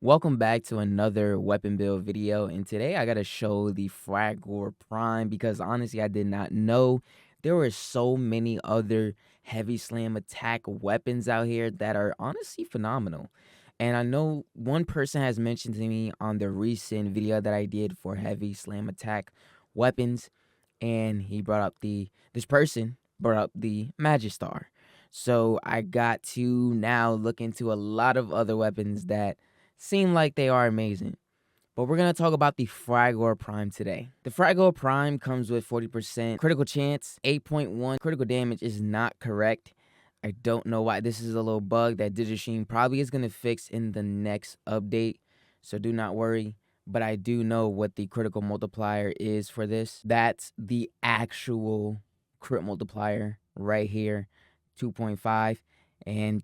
Welcome back to another weapon build video, and today I gotta show the Fragor Prime because honestly I did not know there were so many other heavy slam attack weapons out here that are honestly phenomenal. And I know one person has mentioned to me on the recent video that I did for heavy slam attack weapons, and he brought up this person brought up the Magistar. So I got to now look into a lot of other weapons that seem like they are amazing. But we're going to talk about the Fragor Prime today. The Fragor Prime comes with 40% critical chance, 8.1 critical damage is not correct. I don't know why. This is a little bug that Digimachine probably is going to fix in the next update. So do not worry. But I do know what the critical multiplier is for this. That's the actual crit multiplier right here, 2.5. And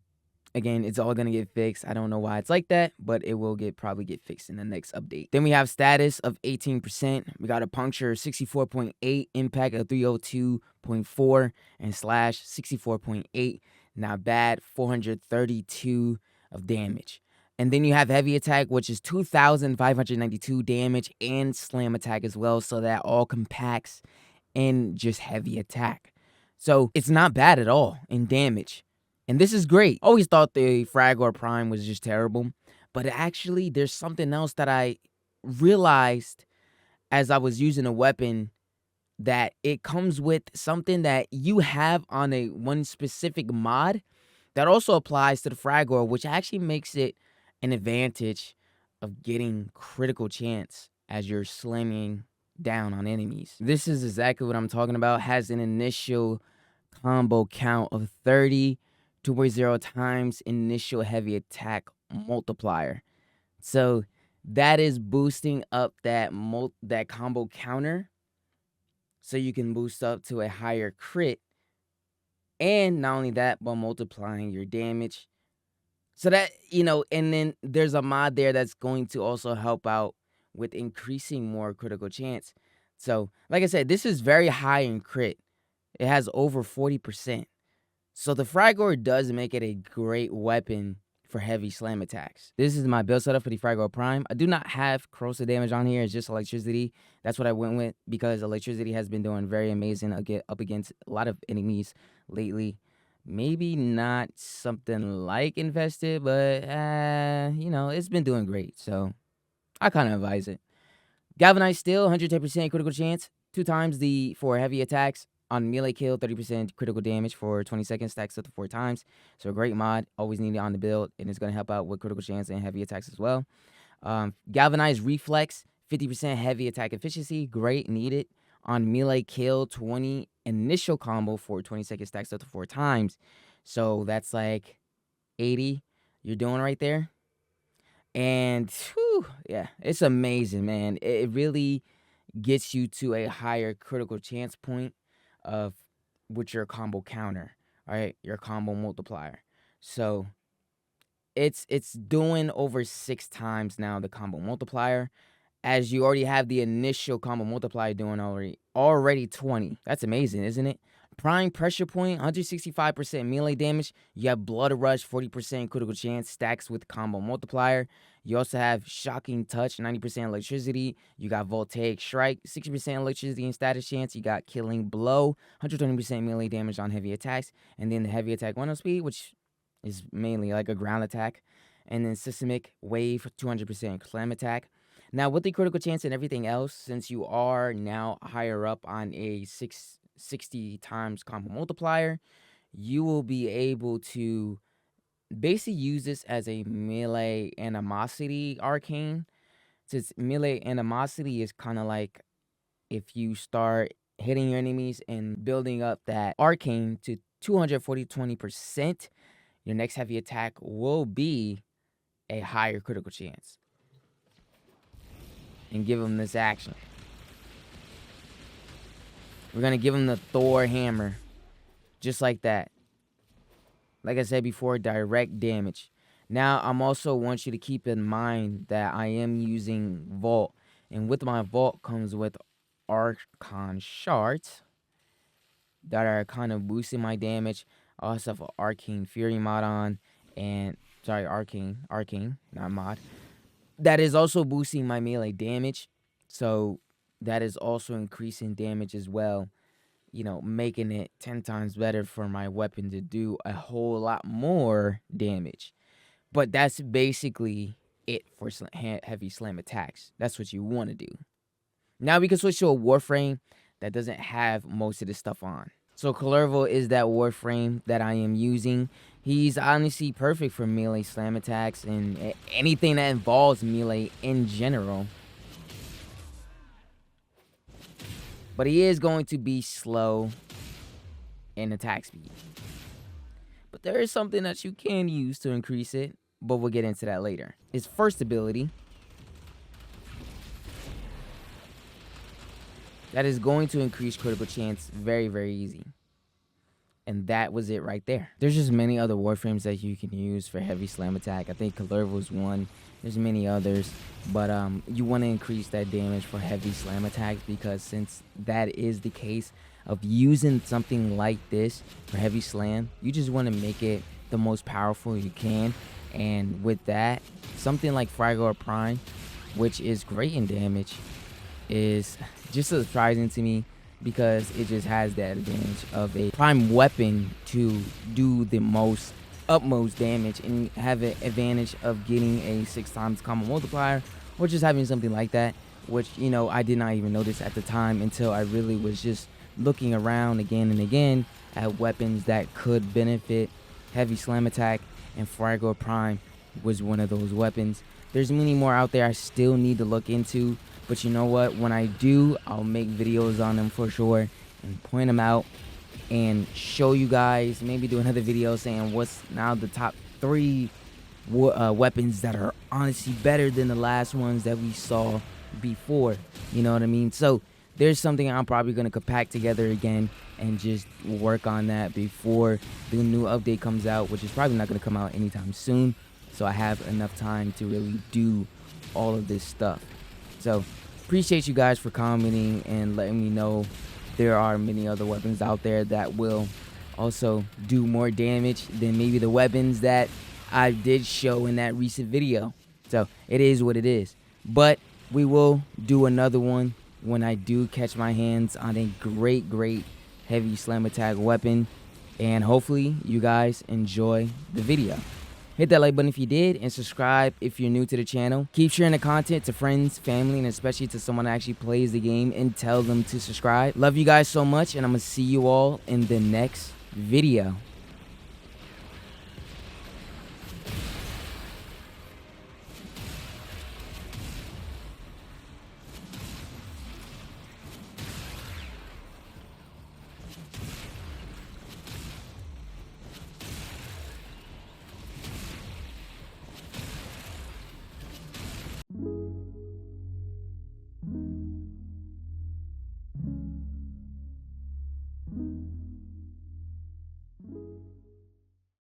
again, it's all going to get fixed. I don't know why it's like that, but it will probably get fixed in the next update. Then we have status of 18%. We got a puncture 64.8, impact of 302.4, and slash 64.8. Not bad. 432 of damage. And then you have heavy attack, which is 2,592 damage, and slam attack as well. So that all compacts in just heavy attack. So it's not bad at all in damage. And this is great. Always thought the Fragor Prime was just terrible. But actually, there's something else that I realized as I was using a weapon, that it comes with something that you have on a one specific mod that also applies to the Fragor, which actually makes it an advantage of getting critical chance as you're slamming down on enemies. This is exactly what I'm talking about. Has an initial combo count of 30, 2.0 times initial heavy attack multiplier. So that is boosting up that combo counter, so you can boost up to a higher crit. And not only that, but multiplying your damage. So that, and then there's a mod there that's going to also help out with increasing more critical chance. So, like I said, this is very high in crit. It has over 40%. So the Fragor does make it a great weapon for heavy slam attacks. This is my build setup for the Fragor Prime. I do not have corrosive damage on here. It's just electricity. That's what I went with because electricity has been doing very amazing up against a lot of enemies lately. Maybe not something like Infested, but, it's been doing great. So I kind of advise it. Galvanized Steel, 110% critical chance. 2 times for heavy attacks. On melee kill, 30% critical damage for 20 seconds, stacks up to 4 times. So a great mod, always needed on the build, and it's going to help out with critical chance and heavy attacks as well. Galvanized Reflex, 50% heavy attack efficiency, great, needed. On melee kill, 20 initial combo for 20 seconds, stacks up to 4 times. So that's like 80 you're doing right there. And whew, yeah, it's amazing, man. It really gets you to a higher critical chance point of with your combo counter, right? Your combo multiplier. So it's doing over 6 times now the combo multiplier, as you already have the initial combo multiplier doing already 20. That's amazing, isn't it? Prime pressure point, 165% melee damage. You have Blood Rush, 40% critical chance, stacks with combo multiplier. You also have Shocking Touch, 90% electricity. You got Voltaic Strike, 60% electricity and status chance. You got Killing Blow, 120% melee damage on heavy attacks. And then the heavy attack 1-up speed, which is mainly like a ground attack. And then Systemic Wave, 200% slam attack. Now, with the critical chance and everything else, since you are now higher up on a 60 times combo multiplier, you will be able to basically use this as a melee animosity arcane. Since melee animosity is kind of like if you start hitting your enemies and building up that arcane to 20%, your next heavy attack will be a higher critical chance. And give him this action. We're going to give him the Thor hammer. Just like that. Like I said before, direct damage. Now, I'm also want you to keep in mind that I am using Vault. And with my Vault comes with Archon Shards that are kind of boosting my damage. I also have an Arcane Fury mod on. And, sorry, Arcane, not mod. That is also boosting my melee damage. So that is also increasing damage as well, making it 10 times better for my weapon to do a whole lot more damage. But that's basically it for heavy slam attacks. That's what you want to do. Now we can switch to a Warframe that doesn't have most of this stuff on. So Kalervo is that Warframe that I am using. He's honestly perfect for melee slam attacks and anything that involves melee in general. But he is going to be slow in attack speed. But there is something that you can use to increase it, but we'll get into that later. His first ability, that is going to increase critical chance very, very easy. And that was it right there. There's just many other Warframes that you can use for heavy slam attack. I think Kalervo's one. There's many others. But you want to increase that damage for heavy slam attacks, because since that is the case of using something like this for heavy slam, you just want to make it the most powerful you can. And with that, something like Fragor Prime, which is great in damage, is just surprising to me, because it just has that advantage of a prime weapon to do the utmost damage, and have an advantage of getting a 6 times combo multiplier, or just having something like that, which I did not even notice at the time until I really was just looking around again and again at weapons that could benefit heavy slam attack, and Fragor Prime was one of those weapons. There's many more out there I still need to look into, but you know what? When I do, I'll make videos on them for sure and point them out and show you guys. Maybe do another video saying what's now the top 3 weapons that are honestly better than the last ones that we saw before. You know what I mean? So there's something I'm probably going to compact together again and just work on that before the new update comes out, which is probably not going to come out anytime soon. So I have enough time to really do all of this stuff. So appreciate you guys for commenting and letting me know there are many other weapons out there that will also do more damage than maybe the weapons that I did show in that recent video. So it is what it is. But we will do another one when I do catch my hands on a great heavy slam attack weapon. And hopefully you guys enjoy the video. Hit that like button if you did, and subscribe if you're new to the channel. Keep sharing the content to friends, family, and especially to someone that actually plays the game, and tell them to subscribe. Love you guys so much, and I'm going to see you all in the next video.